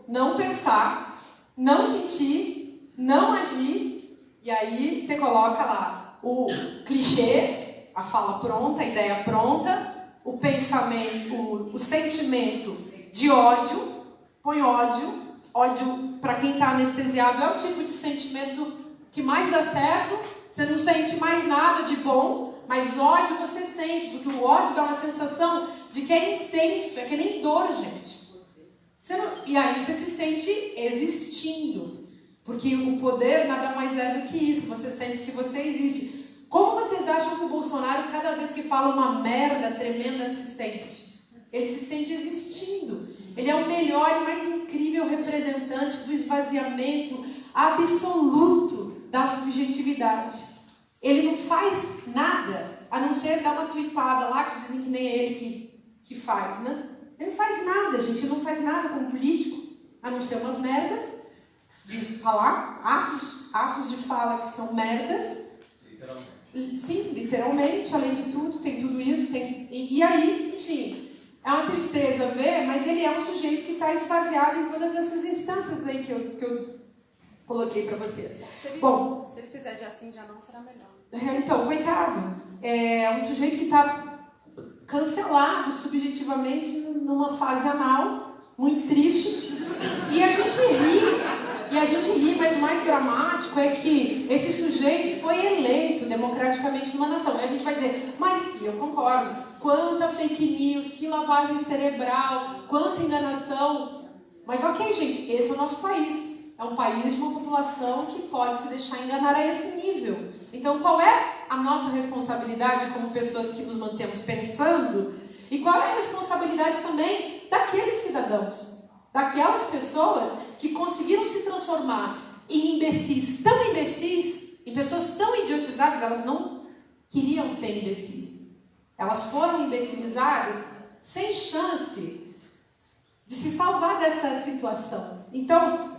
não pensar, não sentir, não agir, e aí você coloca lá o clichê, a fala pronta, a ideia pronta, o pensamento, o sentimento de ódio, põe ódio para quem está anestesiado é o tipo de sentimento que mais dá certo, você não sente mais nada de bom, mas ódio você sente, porque o ódio dá uma sensação de que é intenso, é que nem dor, gente. E aí você se sente existindo, porque o poder nada mais é do que isso, você sente que você existe. Como vocês acham que o Bolsonaro, cada vez que fala uma merda tremenda, se sente? Ele se sente existindo. Ele é o melhor e mais incrível representante do esvaziamento absoluto da subjetividade. Ele não faz nada, a não ser dar uma tuitada lá, que dizem que nem é ele que faz, né? Ele não faz nada, gente, ele não faz nada como político, a não ser umas merdas de falar, atos de fala que são merdas. Literalmente. Sim, literalmente, além de tudo, tem tudo isso, e aí, enfim, é uma tristeza ver, mas ele é um sujeito que está esvaziado em todas essas instâncias aí que eu coloquei para vocês. Se ele fizer dia sim, dia não, será melhor. Então, coitado, é um sujeito que está cancelado subjetivamente numa fase anal, muito triste, e a gente ri, mas o mais dramático é que esse sujeito foi eleito democraticamente numa nação. E a gente vai dizer, mas eu concordo, quanta fake news, que lavagem cerebral, quanta enganação. Mas ok, gente, esse é o nosso país. É um país de uma população que pode se deixar enganar a esse nível. Então, qual é a nossa responsabilidade como pessoas que nos mantemos pensando? E qual é a responsabilidade também daqueles cidadãos, daquelas pessoas que conseguiram se transformar em imbecis, em pessoas tão idiotizadas, elas não queriam ser imbecis. Elas foram imbecilizadas sem chance de se salvar dessa situação. Então,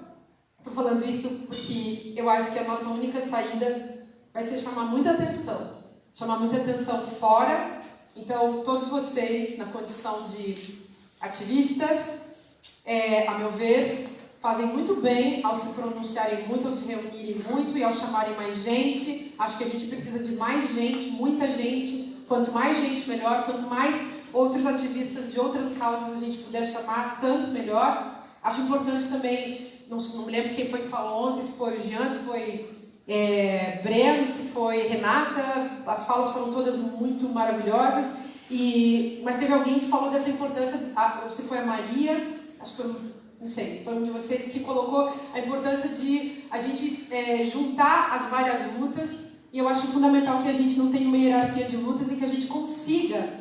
estou falando isso porque eu acho que a nossa única saída vai ser chamar muita atenção fora. Então, todos vocês, na condição de ativistas, a meu ver, fazem muito bem ao se pronunciarem muito, ao se reunirem muito e ao chamarem mais gente. Acho que a gente precisa de mais gente, muita gente. Quanto mais gente, melhor. Quanto mais outros ativistas de outras causas a gente puder chamar, tanto melhor. Acho importante também, não me lembro quem foi que falou ontem, se foi o Jean, se foi Breno, se foi Renata, as falas foram todas muito maravilhosas, mas teve alguém que falou dessa importância, ou se foi a Maria, acho que foi, não sei, foi um de vocês que colocou a importância de a gente juntar as várias lutas, e eu acho fundamental que a gente não tenha uma hierarquia de lutas e que a gente consiga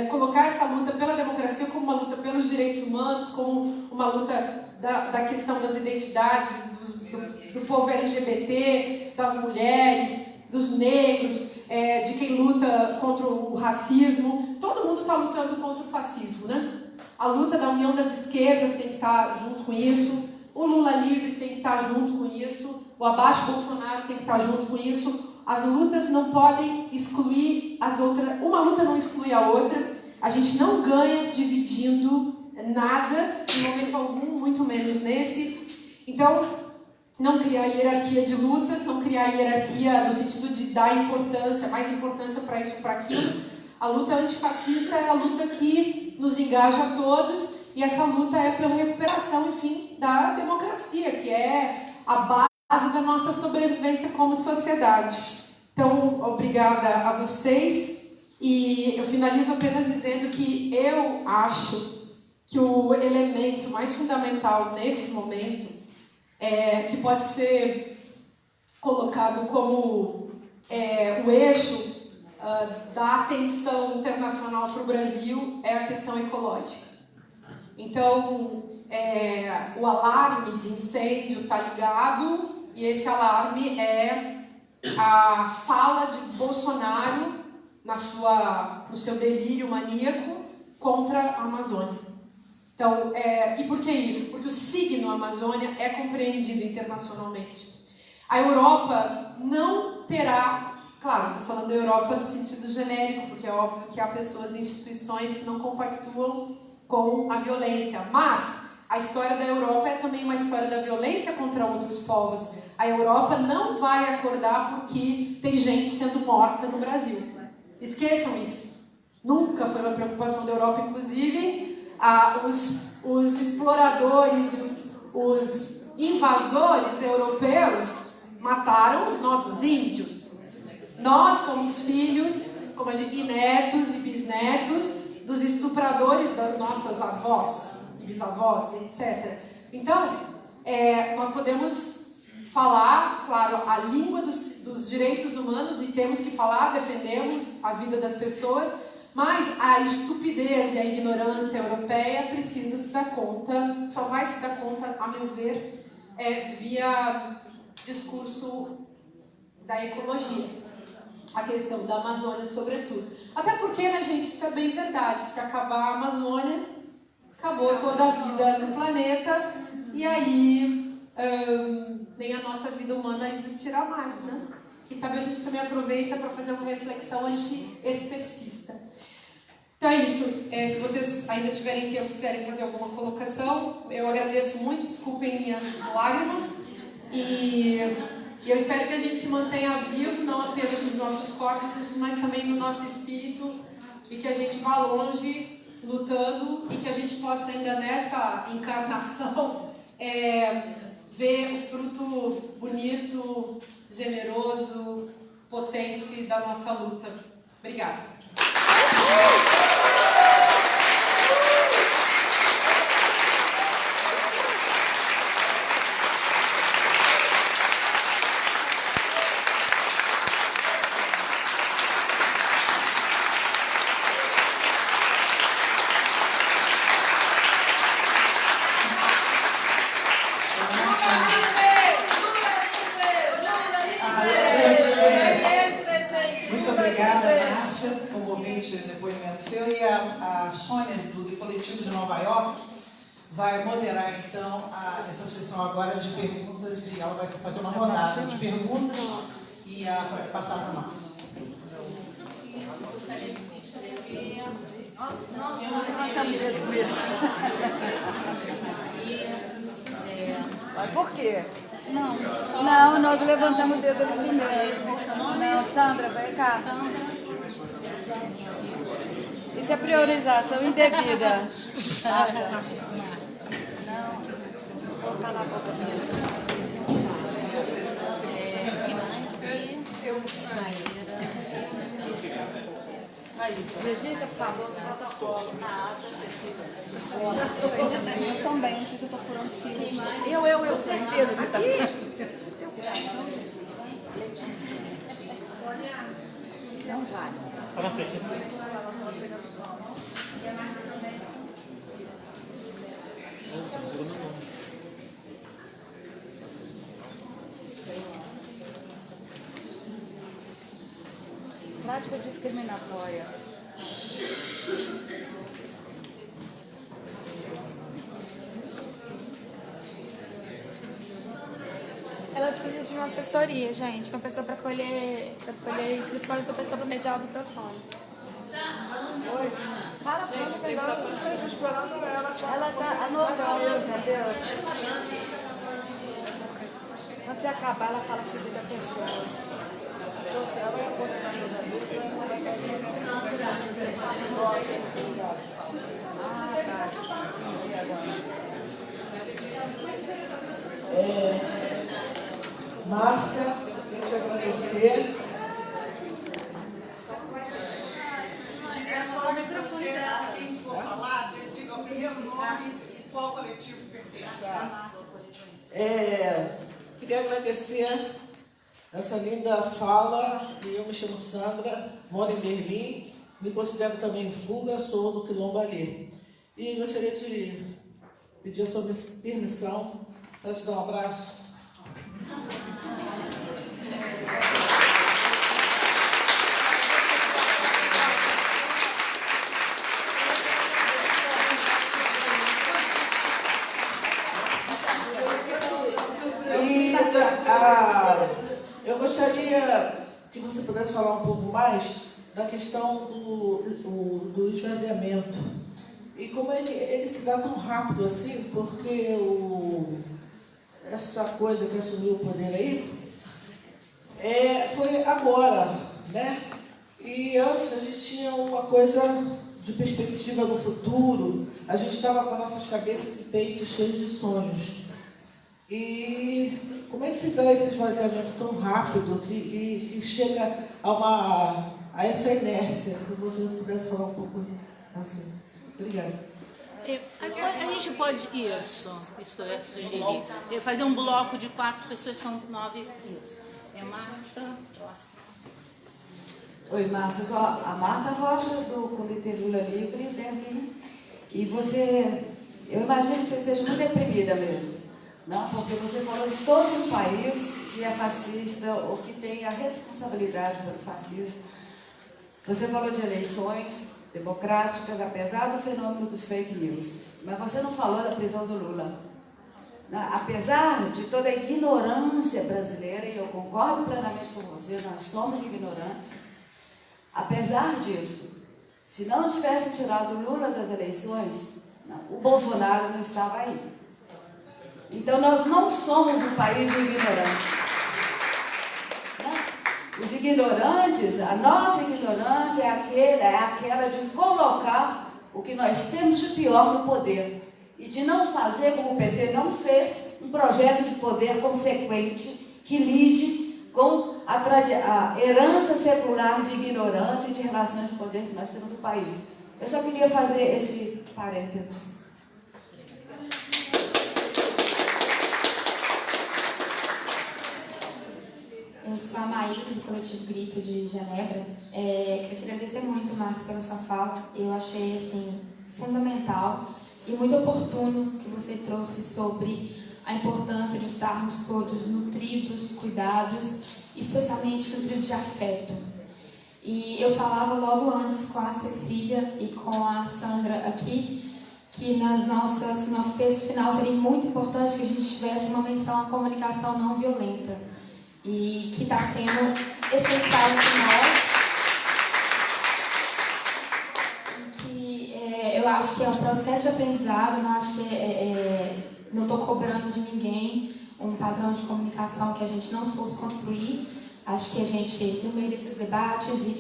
colocar essa luta pela democracia como uma luta pelos direitos humanos, como uma luta da questão das identidades, do povo LGBT, das mulheres, dos negros, de quem luta contra o racismo. Todo mundo está lutando contra o fascismo, né? A luta da união das esquerdas tem que estar junto com isso, o Lula livre tem que estar junto com isso, o abaixo Bolsonaro tem que estar junto com isso. As lutas não podem excluir as outras, uma luta não exclui a outra. A gente não ganha dividindo nada, em momento algum, muito menos nesse. Então, não criar hierarquia de lutas, não criar hierarquia no sentido de dar importância, mais importância para isso, para aquilo. A luta antifascista é a luta que nos engaja a todos, e essa luta é pela recuperação, enfim, da democracia, que é a base da nossa sobrevivência como sociedade. Então, obrigada a vocês, e eu finalizo apenas dizendo que eu acho que o elemento mais fundamental nesse momento, que pode ser colocado como o eixo da atenção internacional para o Brasil, é a questão ecológica. Então, o alarme de incêndio está ligado, e esse alarme é a fala de Bolsonaro no seu delírio maníaco contra a Amazônia. Então, e por que isso? Porque o signo Amazônia é compreendido internacionalmente. A Europa não terá, claro, estou falando da Europa no sentido genérico, porque é óbvio que há pessoas e instituições que não compactuam com a violência, mas A história da Europa é também uma história da violência contra outros povos. A Europa não vai acordar porque tem gente sendo morta no Brasil. Esqueçam isso. Nunca foi uma preocupação da Europa, inclusive os exploradores, os invasores europeus mataram os nossos índios. Nós somos filhos, e netos e bisnetos dos estupradores das nossas avós, bisavós, etc. Então, nós podemos falar, claro, a língua dos direitos humanos, e temos que falar, defendemos a vida das pessoas, mas a estupidez e a ignorância europeia precisa se dar conta, só vai se dar conta, a meu ver, via discurso da ecologia, a questão da Amazônia sobretudo. Até porque, né, gente, isso é bem verdade, se acabar a Amazônia, acabou toda a vida no planeta, e aí nem a nossa vida humana existirá mais, né? E sabe, a gente também aproveita para fazer uma reflexão anti-especista. Então é isso. Se vocês ainda tiverem tempo, quiserem fazer alguma colocação, eu agradeço muito, desculpem minhas lágrimas, e eu espero que a gente se mantenha vivo, não apenas nos nossos corpos, mas também no nosso espírito, e que a gente vá longe lutando, e que a gente possa ainda nessa encarnação ver o fruto bonito, generoso, potente da nossa luta. Obrigada. Vai moderar, então, essa sessão agora de perguntas, e ela vai fazer uma rodada de perguntas e vai passar para nós. Por quê? Não, nós levantamos o dedo primeiro. Não, Sandra, vai cá. Isso é priorização indevida. Vou calar a boca mesmo. Registra, por favor, no protocolo, na ata, eu também, não sei se eu estou furando fio. Eu, certeza que está. Não vale. Está na frente. Prática discriminatória. Ela precisa de uma assessoria, gente. Uma pessoa para colher inscrições da pessoa para mediar o microfone. Oi. Para, estou esperando ela. Ela está anotando, entendeu? Quando você acabar, ela fala sobre a pessoa. Ela é a coordenadora da mesa, Márcia, quero te agradecer. É só o microfone dela. Quem for falar, diga o primeiro nome e qual coletivo pertence. Queria agradecer essa linda fala. Eu me chamo Sandra, moro em Berlim, me considero também Fuga, sou do Quilombo ali. E gostaria de pedir a sua permissão para te dar um abraço. Eu gostaria que você pudesse falar um pouco mais da questão do esvaziamento. E como ele se dá tão rápido assim, porque essa coisa que assumiu o poder aí, foi agora, né? E antes a gente tinha uma coisa de perspectiva no futuro, a gente estava com nossas cabeças e peitos cheios de sonhos. E como é que se dá esse esvaziamento tão rápido que chega a essa inércia? Que o governo pudesse falar um pouco assim. Obrigada. A gente pode, isso é sugerir. Fazer um bloco de 4 pessoas, são 9, isso. Marta, próxima. Oi, Márcia, eu sou a Marta Rocha, do Comitê Lula Livre, Berlim. E eu imagino que você esteja muito deprimida mesmo, não? Porque você falou de todo um país que é fascista ou que tem a responsabilidade pelo fascismo. Você falou de eleições democráticas, apesar do fenômeno dos fake news. Mas você não falou da prisão do Lula. Apesar de toda a ignorância brasileira, e eu concordo plenamente com você, nós somos ignorantes, apesar disso, se não tivessem tirado o Lula das eleições, o Bolsonaro não estava aí. Então nós não somos um país de ignorantes. Os ignorantes, a nossa ignorância é aquela de colocar o que nós temos de pior no poder e de não fazer, como o PT não fez, um projeto de poder consequente que lide com a herança secular de ignorância e de relações de poder que nós temos no país. Eu só queria fazer esse parênteses. Eu sou a Maíra, do Coletivo Grito de Genebra. Queria te agradecer muito, Márcia, pela sua fala. Eu achei, assim, fundamental e muito oportuno que você trouxe sobre a importância de estarmos todos nutridos, cuidados, especialmente nutridos de afeto. E eu falava logo antes com a Cecília e com a Sandra aqui, que no nosso texto final seria muito importante que a gente tivesse uma menção à comunicação não violenta, e que está sendo essencial para nós. Eu acho que é um processo de aprendizado, não estou cobrando de ninguém um padrão de comunicação que a gente não soube construir. Acho que a gente, no meio desses debates e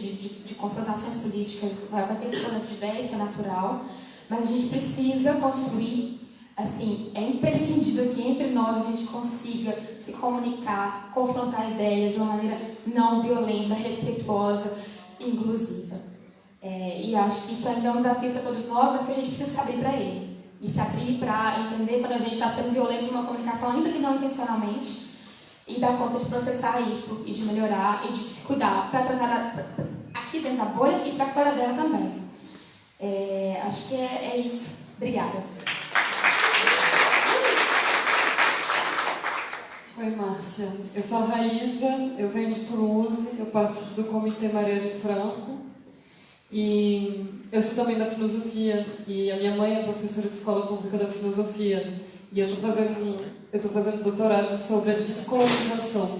de confrontações políticas, vai ter discordância de ideias, isso é natural, mas a gente precisa construir. Assim, é imprescindível que entre nós a gente consiga se comunicar, confrontar ideias de uma maneira não violenta, respeituosa e inclusiva. E acho que isso ainda é um desafio para todos nós, mas que a gente precisa se abrir para ele. E se abrir para entender quando a gente está sendo violento em uma comunicação, ainda que não intencionalmente, e dar conta de processar isso, e de melhorar, e de se cuidar, para tratar aqui dentro da bolha e para fora dela também. Acho que é isso. Obrigada. Oi, Márcia. Eu sou a Raíza, eu venho de Toulouse, eu participo do Comitê Marielle Franco e eu sou também da filosofia e a minha mãe é professora de escola pública da filosofia e eu estou fazendo doutorado sobre a descolonização.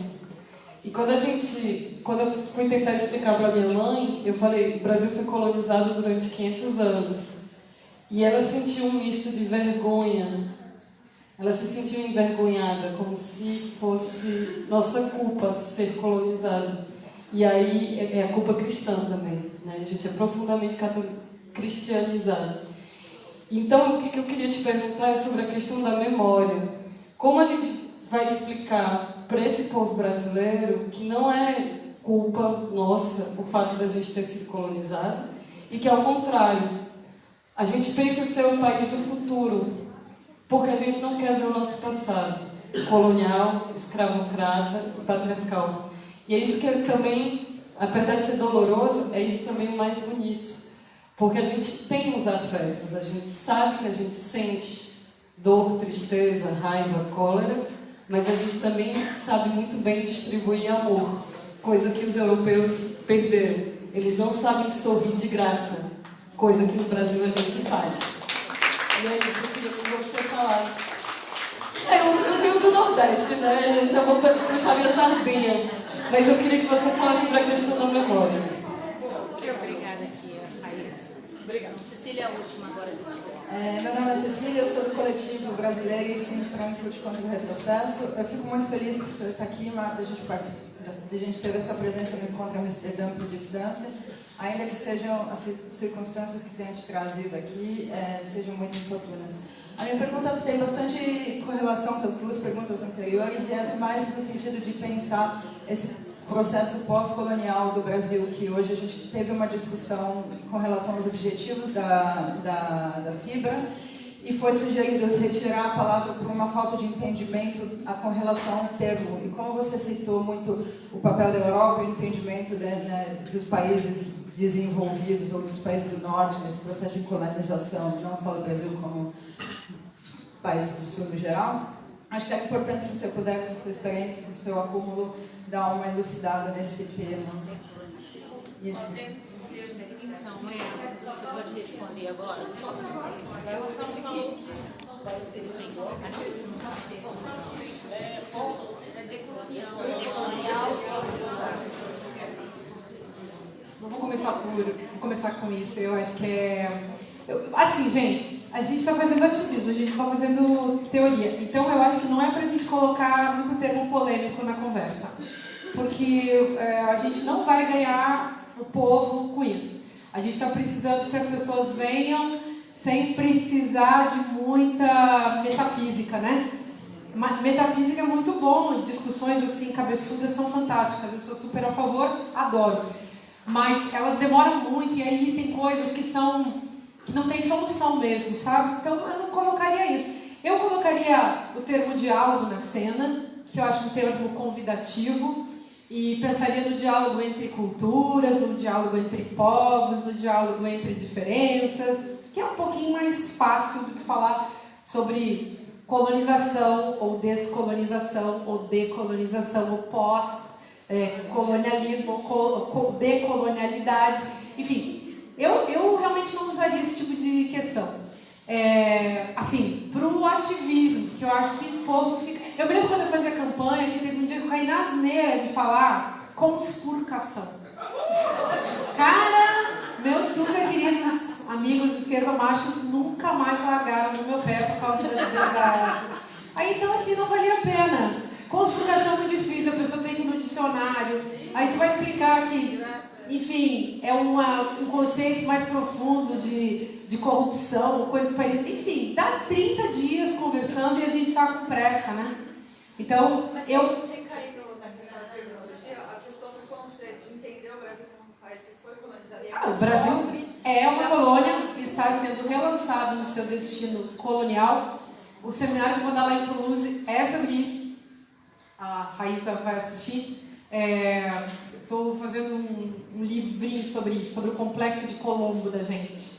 E quando eu fui tentar explicar para minha mãe, eu falei, o Brasil foi colonizado durante 500 anos e ela sentiu um misto de vergonha. Ela se sentiu envergonhada, como se fosse nossa culpa ser colonizada. E aí é a culpa cristã também, né? A gente é profundamente cristianizado. Então, o que eu queria te perguntar é sobre a questão da memória. Como a gente vai explicar para esse povo brasileiro que não é culpa nossa o fato da gente ter sido colonizado e que, ao contrário, a gente pensa ser um país do futuro, porque a gente não quer ver o nosso passado colonial, escravocrata e patriarcal. E é isso que também, apesar de ser doloroso, é isso também o mais bonito. Porque a gente tem os afetos, a gente sabe que a gente sente dor, tristeza, raiva, cólera, mas a gente também sabe muito bem distribuir amor, coisa que os europeus perderam. Eles não sabem sorrir de graça, coisa que no Brasil a gente faz. E é isso que eu queria que você falasse. Eu venho do Nordeste, né? Já vou puxar minha sardinha. Mas eu queria que você falasse sobre a questão da memória. Obrigada aqui, Raíssa. Obrigada. Cecília é a última agora desse bloco. Meu nome é Cecília, eu sou do coletivo brasileiro Ipsim Frankfurt contra o retrocesso. Eu fico muito feliz por você estar aqui, Marta. A gente teve a sua presença no encontro Amsterdã por distância, ainda que sejam as circunstâncias que tenham te trazido aqui, sejam muito oportunas. A minha pergunta tem bastante correlação com as duas perguntas anteriores e é mais no sentido de pensar esse processo pós-colonial do Brasil, que hoje a gente teve uma discussão com relação aos objetivos da FIBRA e foi sugerido retirar a palavra por uma falta de entendimento com relação ao termo. E como você citou muito o papel da Europa e o entendimento dos países desenvolvidos ou dos países do Norte nesse processo de colonização, não só do Brasil como países do Sul no geral, acho que é importante, se você puder, com a sua experiência, com o seu acúmulo, dar uma elucidada nesse tema. Então, você pode responder agora? Esse aqui. Vou começar com isso. Eu acho que assim, gente, a gente está fazendo ativismo, a gente está fazendo teoria. Então, eu acho que não é para a gente colocar muito termo polêmico na conversa. Porque a gente não vai ganhar o povo com isso. A gente está precisando que as pessoas venham sem precisar de muita metafísica, né? Metafísica é muito bom, discussões assim, cabeçudas, são fantásticas. Eu sou super a favor, adoro. Mas elas demoram muito e aí tem coisas que não tem solução mesmo, sabe? Então eu não colocaria isso. Eu colocaria o termo diálogo na cena, que eu acho um termo convidativo, e pensaria no diálogo entre culturas, no diálogo entre povos, no diálogo entre diferenças, que é um pouquinho mais fácil do que falar sobre colonização ou descolonização ou decolonização ou pós-colonialismo ou decolonialidade, enfim. Eu realmente não usaria esse tipo de questão. Assim, para o ativismo, que eu acho que o povo fica... Eu me lembro quando eu fazia campanha, que teve um dia que eu caí na asneira de falar conspurcação. Cara, meus super queridos amigos esquerdomachos nunca mais largaram no meu pé por causa da... Aí, então, assim, não valia a pena. Conspurcação é muito difícil, a pessoa tem que ir no dicionário. Aí você vai explicar que... Enfim, é um conceito mais profundo de corrupção, coisas parecidas. Enfim, dá 30 dias conversando e a gente está com pressa, né? Então, Mas sem cair na questão da terminologia, a questão do conceito, de entender o Brasil como um país que foi colonizado. O Brasil é uma colônia que está sendo relançado no seu destino colonial. O seminário que eu vou dar lá em Toulouse é sobre isso. A Raíssa vai assistir. Estou fazendo um livrinho sobre isso, sobre o complexo de Colombo da gente.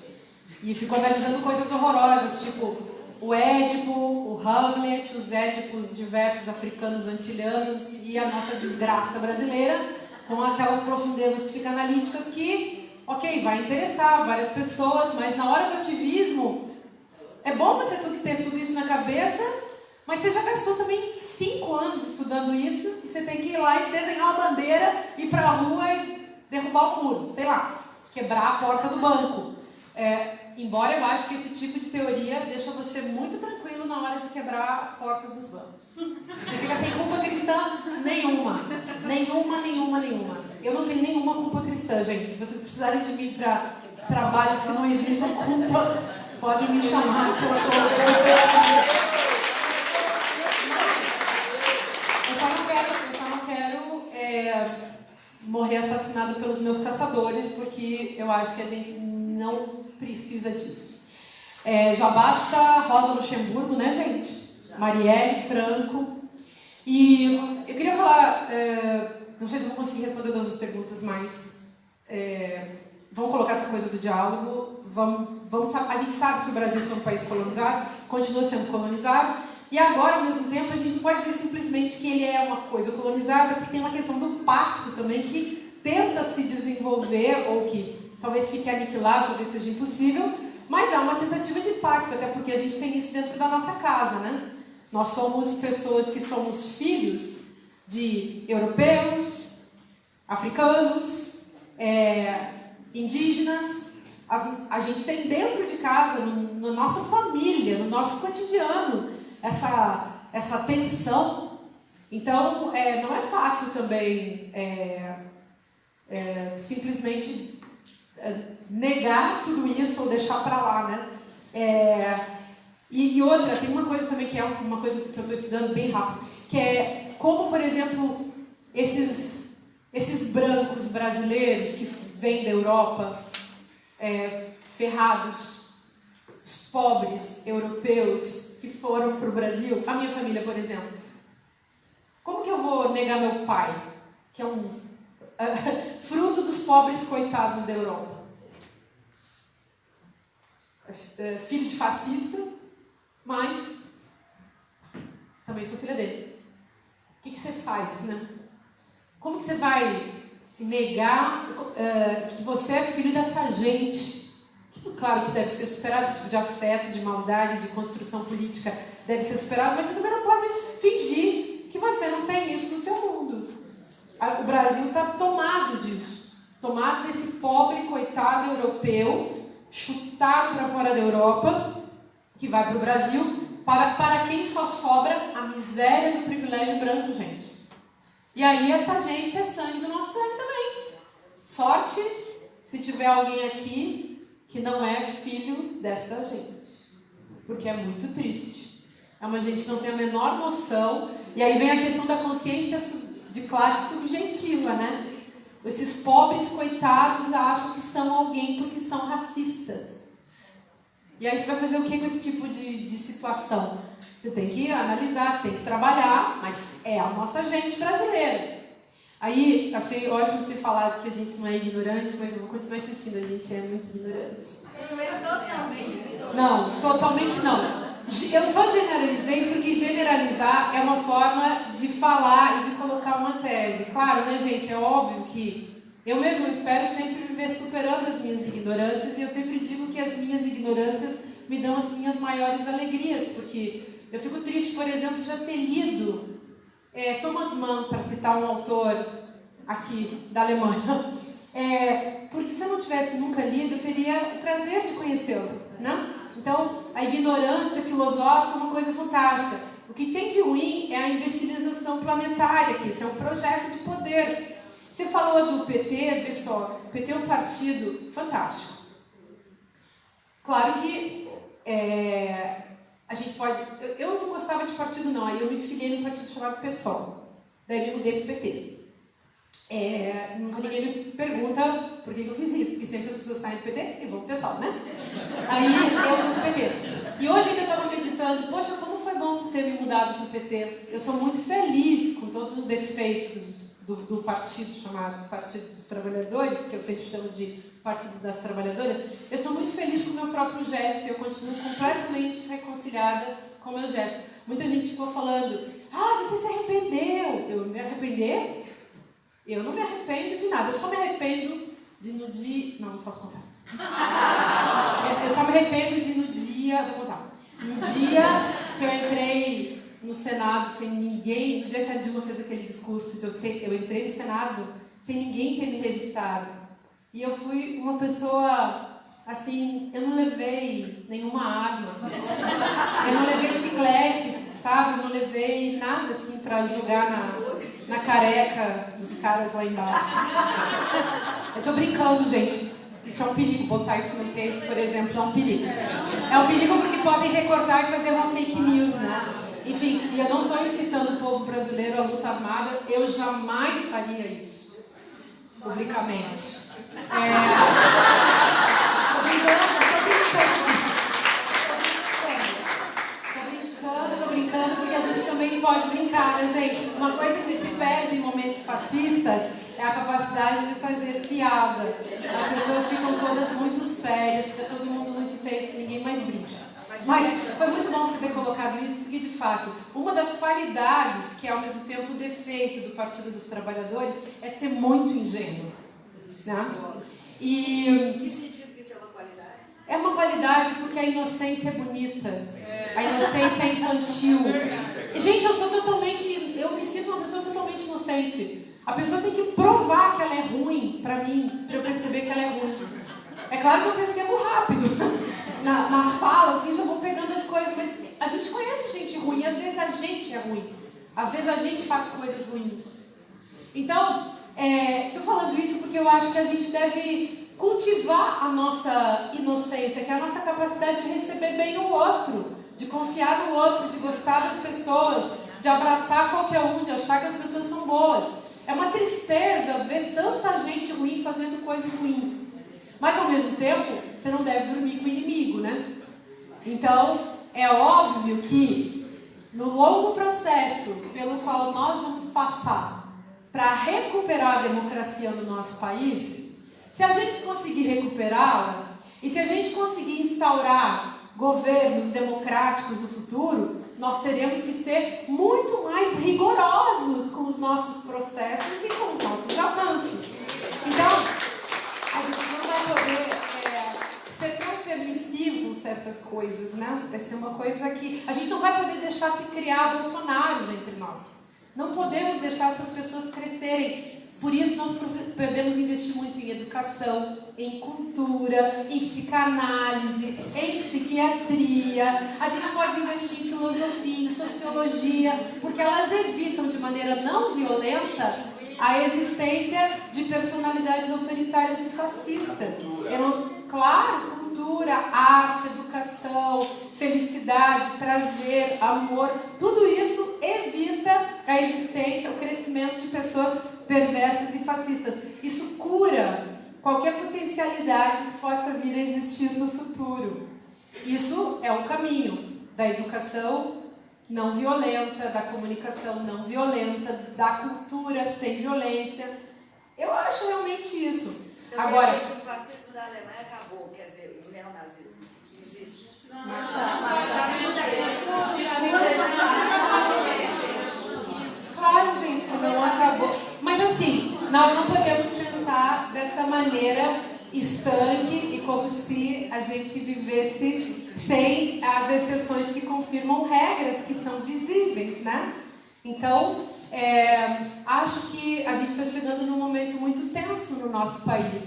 E fico analisando coisas horrorosas, tipo o Édipo, o Hamlet, os Édipos diversos africanos antilhanos e a nossa desgraça brasileira, com aquelas profundezas psicanalíticas que, ok, vai interessar várias pessoas, mas na hora do ativismo, é bom você ter tudo isso na cabeça, mas você já gastou também 5 anos estudando isso, e você tem que ir lá e desenhar uma bandeira, ir para a rua e derrubar um muro, sei lá, quebrar a porta do banco. Embora eu acho que esse tipo de teoria deixa você muito tranquilo na hora de quebrar as portas dos bancos. Você fica sem culpa cristã nenhuma. Nenhuma. Eu não tenho nenhuma culpa cristã, gente. Se vocês precisarem de mim para trabalhos que não exigem culpa, podem me chamar que eu só não quero morrer assassinado pelos meus caçadores, porque eu acho que a gente não precisa disso. Já basta Rosa Luxemburgo, né, gente? Marielle Franco. E eu queria falar, não sei se vou conseguir responder todas as perguntas, mas vamos colocar essa coisa do diálogo. A gente sabe que o Brasil foi um país colonizado, continua sendo colonizado, e agora, ao mesmo tempo, a gente não pode dizer simplesmente que ele é uma coisa colonizada, porque tem uma questão do pacto também que tenta se desenvolver, ou que talvez fique aniquilado, talvez seja impossível, mas é uma tentativa de pacto, até porque a gente tem isso dentro da nossa casa, né? Nós somos pessoas que somos filhos de europeus, africanos, indígenas, A gente tem dentro de casa, na nossa família, no nosso cotidiano, essa tensão. Então, não é fácil também simplesmente negar tudo isso ou deixar para lá, né? E outra, tem uma coisa também que é uma coisa que eu estou estudando bem rápido, que é como, por exemplo, esses brancos brasileiros que vêm da Europa, ferrados, os pobres europeus que foram para o Brasil, a minha família, por exemplo. Como que eu vou negar meu pai, que é fruto dos pobres coitados da Europa? Filho de fascista, mas também sou filha dele. O que você faz, né? Como que você vai negar que você é filho dessa gente? Claro que deve ser superado, esse tipo de afeto, de maldade, de construção política deve ser superado, mas você também não pode fingir que você não tem isso no seu mundo. O Brasil está tomado disso, tomado desse pobre coitado europeu, chutado para fora da Europa, que vai para o Brasil, para quem só sobra a miséria do privilégio branco, gente. E aí essa gente é sangue do nosso sangue também. Sorte se tiver alguém aqui que não é filho dessa gente. Porque é muito triste. É uma gente que não tem a menor noção. E aí vem a questão da consciência de classe subjetiva, né? Esses pobres coitados acham que são alguém porque são racistas. E aí você vai fazer o que com esse tipo de situação? Você tem que analisar, você tem que trabalhar, mas é a nossa gente brasileira. Aí, achei ótimo você falar que a gente não é ignorante, mas eu vou continuar insistindo, a gente é muito ignorante. Não é totalmente ignorante. Não, totalmente não. Eu só generalizei porque generalizar é uma forma de falar e de colocar uma tese. Claro, né, gente? É óbvio que eu mesmo espero sempre viver superando as minhas ignorâncias e eu sempre digo que as minhas ignorâncias me dão as minhas maiores alegrias, porque eu fico triste, por exemplo, de já ter lido Thomas Mann, para citar um autor aqui da Alemanha. Porque se eu não tivesse nunca lido, eu teria o prazer de conhecê-lo, né? Então, a ignorância filosófica é uma coisa fantástica. O que tem de ruim é a imbecilização planetária, que isso é um projeto de poder. Você falou do PT, vê só, o PT é um partido fantástico. Claro que a gente pode... Eu não gostava de partido não, aí eu me filiei num partido chamado PSOL. Daí me mudei para o PT. Nunca ninguém me pergunta por que eu fiz isso, porque sempre as pessoas saem do PT e vão pro PSOL, né? Aí eu fui pro PT. E hoje ainda estava meditando, poxa, como foi bom ter me mudado pro PT. Eu sou muito feliz com todos os defeitos do partido chamado Partido dos Trabalhadores, que eu sempre chamo de Partido das Trabalhadoras. Eu sou muito feliz com o meu próprio gesto, eu continuo completamente reconciliada com o meu gesto. Muita gente ficou falando, você se arrependeu. Eu me arrepender? Eu não me arrependo de nada, eu só me arrependo de no dia... Não posso contar. Eu só me arrependo de no dia... Vou contar. No dia que eu entrei no Senado sem ninguém, no dia que a Dilma fez aquele discurso, eu entrei no Senado sem ninguém ter me revistado. E eu fui uma pessoa, assim, eu não levei nenhuma arma. Eu não levei chiclete, sabe? Eu não levei nada, assim, pra jogar na careca dos caras lá embaixo. Eu tô brincando, gente. Isso é um perigo, botar isso nas redes, por exemplo, é um perigo. É um perigo porque podem recortar e fazer uma fake news, né? Enfim, e eu não estou incitando o povo brasileiro à luta armada, eu jamais faria isso, publicamente. Tô brincando, porque a gente também pode brincar, né, gente? Uma coisa que se perde em momentos fascistas é a capacidade de fazer piada. As pessoas ficam todas muito sérias, fica todo mundo muito tenso, ninguém mais brinca. Mas foi muito bom você ter colocado isso, porque, de fato, uma das qualidades, que é ao mesmo tempo o defeito do Partido dos Trabalhadores, é ser muito ingênuo. Né? Em que sentido que isso é uma qualidade? É uma qualidade porque a inocência é bonita, a inocência é infantil. Gente, eu me sinto uma pessoa totalmente inocente. A pessoa tem que provar que ela é ruim, pra mim, pra eu perceber que ela é ruim. É claro que eu percebo rápido. Na fala, assim, já vou pegando as coisas, mas a gente conhece gente ruim, às vezes a gente é ruim. Às vezes a gente faz coisas ruins. Então, estou falando isso porque eu acho que a gente deve cultivar a nossa inocência, que é a nossa capacidade de receber bem o outro, de confiar no outro, de gostar das pessoas, de abraçar qualquer um, de achar que as pessoas são boas. É uma tristeza ver tanta gente ruim fazendo coisas ruins. Mas, ao mesmo tempo, você não deve dormir com o inimigo, né? Então, é óbvio que, no longo processo pelo qual nós vamos passar para recuperar a democracia no nosso país, se a gente conseguir recuperá-la, e se a gente conseguir instaurar governos democráticos no futuro, nós teremos que ser muito mais rigorosos com os nossos processos e com os nossos avanços. Então, a gente não vai poder ser tão permissivo com certas coisas, né? Vai ser uma coisa que... A gente não vai poder deixar se criar bolsonaros entre nós. Não podemos deixar essas pessoas crescerem. Por isso nós podemos investir muito em educação, em cultura, em psicanálise, em psiquiatria. A gente pode investir em filosofia, em sociologia, porque elas evitam de maneira não violenta a existência de personalidades autoritárias e fascistas. Claro, cultura, arte, educação, felicidade, prazer, amor, tudo isso evita a existência, o crescimento de pessoas perversas e fascistas. Isso cura qualquer potencialidade que possa vir a existir no futuro. Isso é o caminho da educação não violenta, da comunicação não violenta, da cultura sem violência. Eu acho realmente isso. Eu agora, que o fascismo da Alemanha acabou, quer dizer, o neonazismo não existe. Claro, gente, que não acabou. Mas assim, nós não podemos pensar dessa maneira estanque e como se a gente vivesse sem as exceções que confirmam regras que são visíveis, né? Então, acho que a gente está chegando num momento muito tenso no nosso país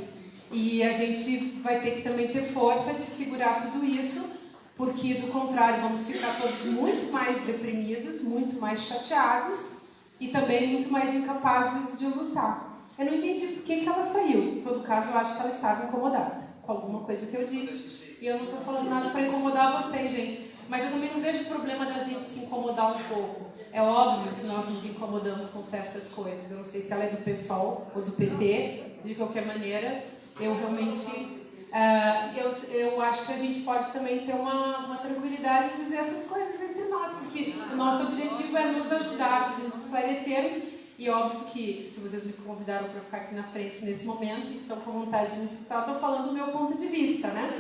e a gente vai ter que também ter força de segurar tudo isso, porque do contrário vamos ficar todos muito mais deprimidos, muito mais chateados e também muito mais incapazes de lutar. Eu não entendi por que ela saiu. Em todo caso, eu acho que ela estava incomodada com alguma coisa que eu disse. E eu não estou falando nada para incomodar vocês, gente. Mas eu também não vejo problema da gente se incomodar um pouco. É óbvio que nós nos incomodamos com certas coisas. Eu não sei se ela é do PSOL ou do PT. De qualquer maneira, eu realmente... eu acho que a gente pode também ter uma tranquilidade em dizer essas coisas entre nós. Porque o nosso objetivo é nos ajudar, nos esclarecermos. E óbvio que, se vocês me convidaram para ficar aqui na frente nesse momento e estão com vontade de me escutar, eu estou falando do meu ponto de vista, né?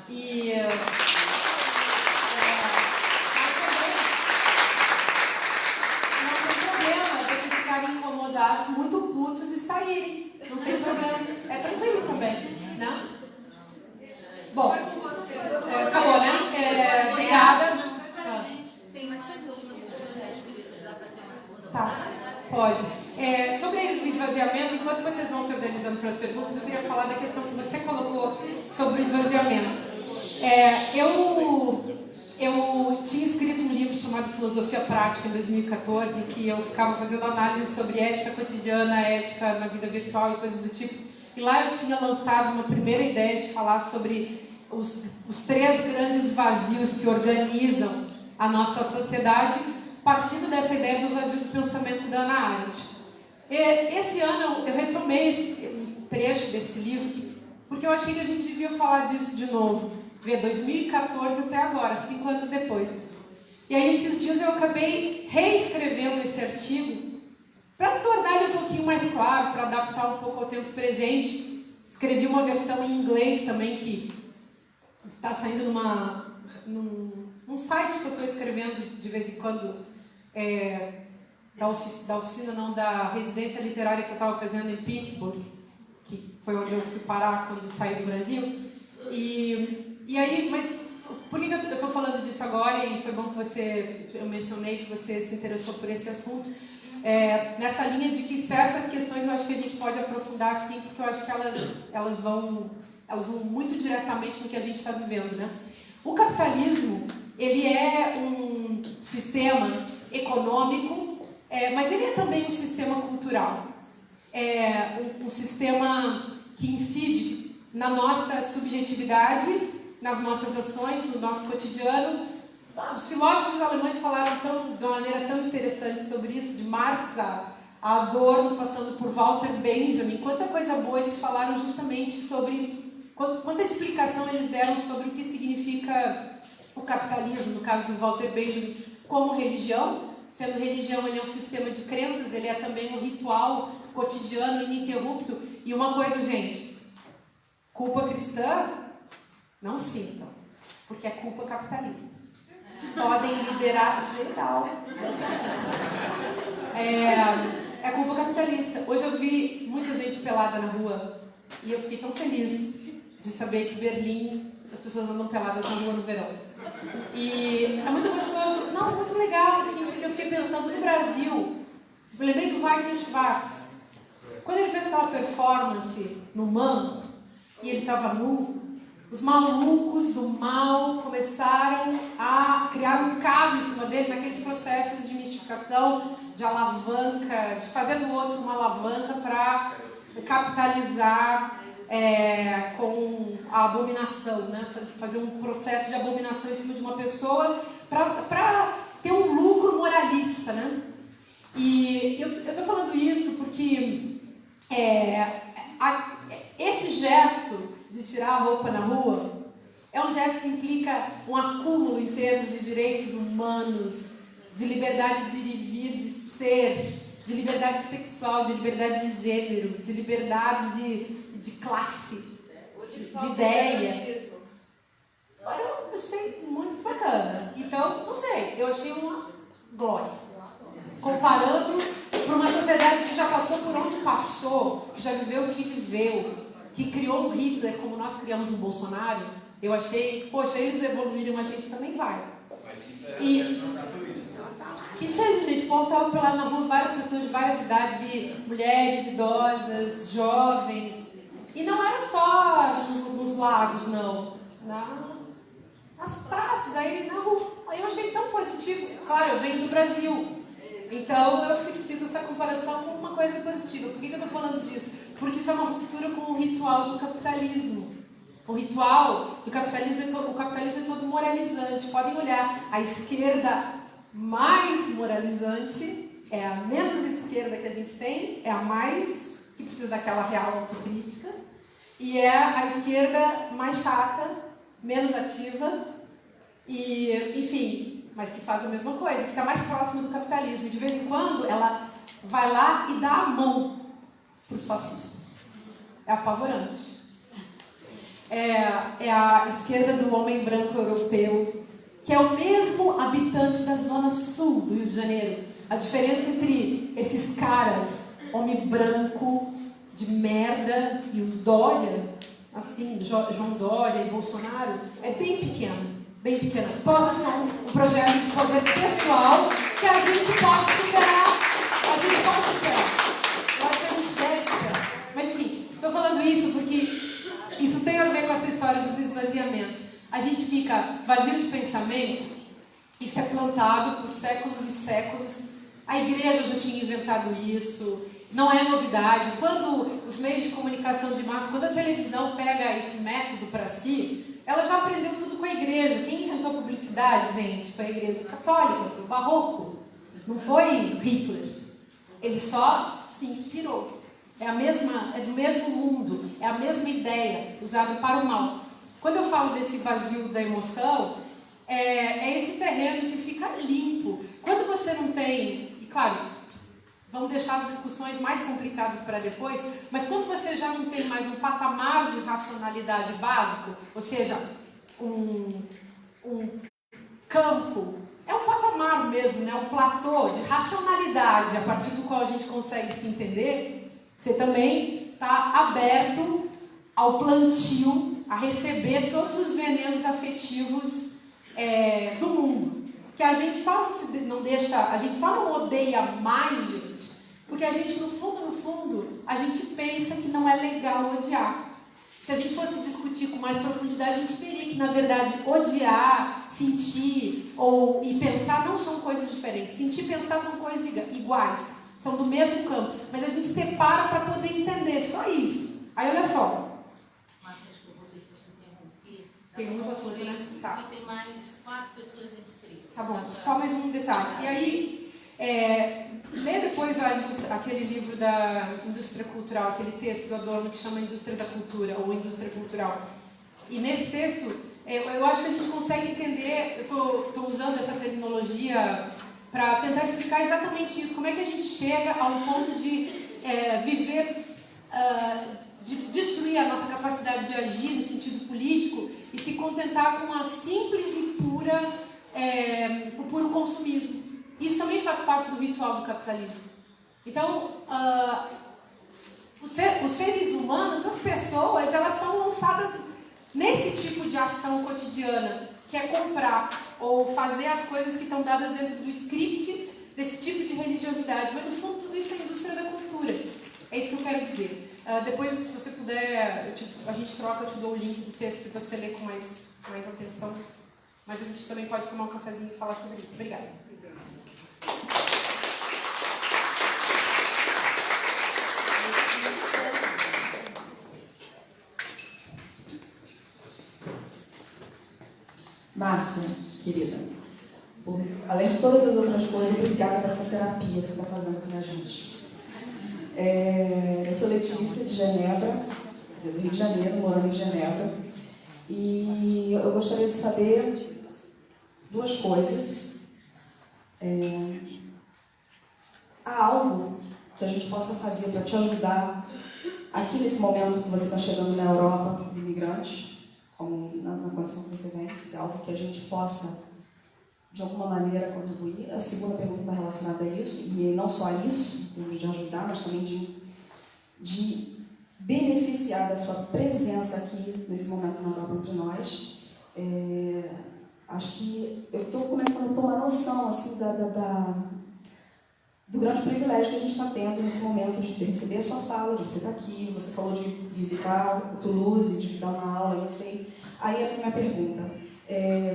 E... não tem problema vocês ficarem incomodados, muito putos e saírem. Não tem problema. É tranquilo também, né? Bom, acabou, né? Obrigada. Tem mais algumas pessoas já inscritas, dá para ter uma segunda Tá. rodada? Pode. Sobre o esvaziamento, enquanto vocês vão se organizando para as perguntas, eu queria falar da questão que você colocou sobre o esvaziamento. Eu tinha escrito um livro chamado Filosofia Prática em 2014, em que eu ficava fazendo análise sobre ética cotidiana, ética na vida virtual e coisas do tipo. E lá eu tinha lançado uma primeira ideia de falar sobre os 3 grandes vazios que organizam a nossa sociedade, partindo dessa ideia do vazio do pensamento da Hannah Arendt. Esse ano eu retomei um trecho desse livro, porque eu achei que a gente devia falar disso de novo. 2014 até agora, 5 anos depois. E aí esses dias eu acabei reescrevendo esse artigo para tornar ele um pouquinho mais claro, para adaptar um pouco ao tempo presente. Escrevi uma versão em inglês também que está saindo num site que eu estou escrevendo de vez em quando, da residência literária que eu estava fazendo em Pittsburgh, que foi onde eu fui parar quando saí do Brasil. E aí, mas por que eu estou falando disso agora? E foi bom que eu mencionei que você se interessou por esse assunto. Nessa linha de que certas questões eu acho que a gente pode aprofundar sim, porque eu acho que elas vão elas vão muito diretamente no que a gente está vivendo, né? O capitalismo, ele é um sistema econômico, mas ele é também um sistema cultural. É um sistema que incide na nossa subjetividade, nas nossas ações, no nosso cotidiano. Os filósofos alemães falaram de uma maneira tão interessante sobre isso, de Marx a Adorno, passando por Walter Benjamin. Quanta coisa boa eles falaram justamente sobre... Quanta explicação eles deram sobre o que significa o capitalismo, no caso do Walter Benjamin, como religião. Sendo religião, ele é um sistema de crenças, ele é também um ritual cotidiano, ininterrupto. E uma coisa, gente, culpa cristã, não sintam, porque é culpa capitalista. Podem liderar geral. É culpa capitalista. Hoje eu vi muita gente pelada na rua e eu fiquei tão feliz de saber que Berlim as pessoas andam peladas na rua no verão. E é muito gostoso, não, muito legal, assim, porque eu fiquei pensando no Brasil. Eu lembrei do Wagner Schwartz. Quando ele fez aquela performance no MAN e ele estava nu, os malucos do mal começaram a criar um caso em cima dele, naqueles processos de mistificação, de alavanca, de fazer do outro uma alavanca para capitalizar com a abominação, né? Fazer um processo de abominação em cima de uma pessoa para ter um lucro moralista, né? E eu estou falando isso porque esse gesto de tirar a roupa na rua é um gesto que implica um acúmulo em termos de direitos humanos, de liberdade de ir e vir, de ser, de liberdade sexual, de liberdade de gênero, de liberdade de classe, de ideia. Eu achei muito bacana. Então, não sei, eu achei uma glória. Comparando para uma sociedade que já passou por onde passou, que já viveu o que viveu, que criou um Hitler como nós criamos um Bolsonaro, eu achei, poxa, eles evoluíram, a gente também vai. E que seja, gente, voltava pela na rua várias pessoas de várias idades, vi mulheres, idosas, jovens, e não era só nos lagos, não, nas praças, aí na rua. Aí eu achei tão positivo. Claro, eu venho do Brasil, então eu fiz essa comparação com uma coisa positiva. Por que eu estou falando disso? Porque isso é uma ruptura com o ritual do capitalismo. O ritual do capitalismo o capitalismo é todo moralizante. Podem olhar, a esquerda mais moralizante é a menos esquerda que a gente tem, é a mais que precisa daquela real autocrítica, e é a esquerda mais chata, menos ativa, e, enfim, mas que faz a mesma coisa, que está mais próxima do capitalismo. E de vez em quando ela vai lá e dá a mão para os fascistas. É apavorante. É a esquerda do homem branco europeu, que é o mesmo habitante da zona sul do Rio de Janeiro. A diferença entre esses caras, homem branco, de merda, e os Dória, assim, João Dória e Bolsonaro, é bem pequeno. Bem pequena. Todos são um projeto de poder pessoal que a gente pode superar. A gente pode superar. Eu acho que a gente deve superar. Mas enfim, estou falando isso porque isso tem a ver com essa história dos esvaziamentos. A gente fica vazio de pensamento, isso é plantado por séculos e séculos. A igreja já tinha inventado isso, não é novidade. Quando os meios de comunicação de massa, quando a televisão pega esse método para si, ela já aprendeu tudo com a igreja. Quem inventou a publicidade, gente? Foi a igreja católica, foi o barroco. Não foi Hitler. Ele só se inspirou. É do mesmo mundo, é a mesma ideia, usada para o mal. Quando eu falo desse vazio da emoção, é esse terreno que fica limpo. Quando você não tem, e claro, vamos deixar as discussões mais complicadas para depois, mas quando você já não tem mais um patamar de racionalidade básico, ou seja, um campo, é um patamar mesmo, né? Um platô de racionalidade a partir do qual a gente consegue se entender, você também está aberto ao plantio, a receber todos os venenos afetivos do mundo. Que a gente só não deixa, a gente só não odeia mais, gente, porque a gente, no fundo, a gente pensa que não é legal odiar. Se a gente fosse discutir com mais profundidade, a gente veria que, na verdade, odiar, sentir e pensar não são coisas diferentes. Sentir e pensar são coisas iguais, são do mesmo campo. Mas a gente separa para poder entender, só isso. Aí, olha só. Mas acho que eu vou ter que te interromper. Tem muito assunto, né? Tá. Porque tem mais 4 pessoas inscritas. Tá bom, só mais um detalhe. E aí, lê depois aquele livro da indústria cultural, aquele texto do Adorno que chama Indústria da Cultura, ou Indústria Cultural. E nesse texto, eu acho que a gente consegue entender, eu estou usando essa terminologia para tentar explicar exatamente isso, como é que a gente chega ao ponto de viver, de destruir a nossa capacidade de agir no sentido político e se contentar com uma simples e o puro consumismo. Isso também faz parte do ritual do capitalismo. Então, os seres humanos, as pessoas, elas estão lançadas nesse tipo de ação cotidiana, que é comprar ou fazer as coisas que estão dadas dentro do script desse tipo de religiosidade. Mas, no fundo, tudo isso é a indústria da cultura. É isso que eu quero dizer. Depois, se você puder, a gente troca, eu te dou o link do texto e você lê com mais atenção. Mas a gente também pode tomar um cafezinho e falar sobre isso. Obrigada. Márcia, querida, além de todas as outras coisas, obrigada por essa terapia que você está fazendo com a gente. Eu sou Letícia, de Genebra, do Rio de Janeiro, morando em Genebra, e eu gostaria de saber 2 coisas. Há algo que a gente possa fazer para te ajudar aqui nesse momento que você está chegando na Europa, como imigrante, como na condição que você vem, se é algo que a gente possa, de alguma maneira, contribuir. A segunda pergunta está relacionada a isso, e não só a isso, de ajudar, mas também de beneficiar da sua presença aqui, nesse momento na Europa entre nós. Acho que eu estou começando a tomar noção assim, do grande privilégio que a gente está tendo nesse momento de receber a sua fala, de você estar aqui, você falou de visitar o Toulouse, de dar uma aula, eu não sei. Aí a minha pergunta,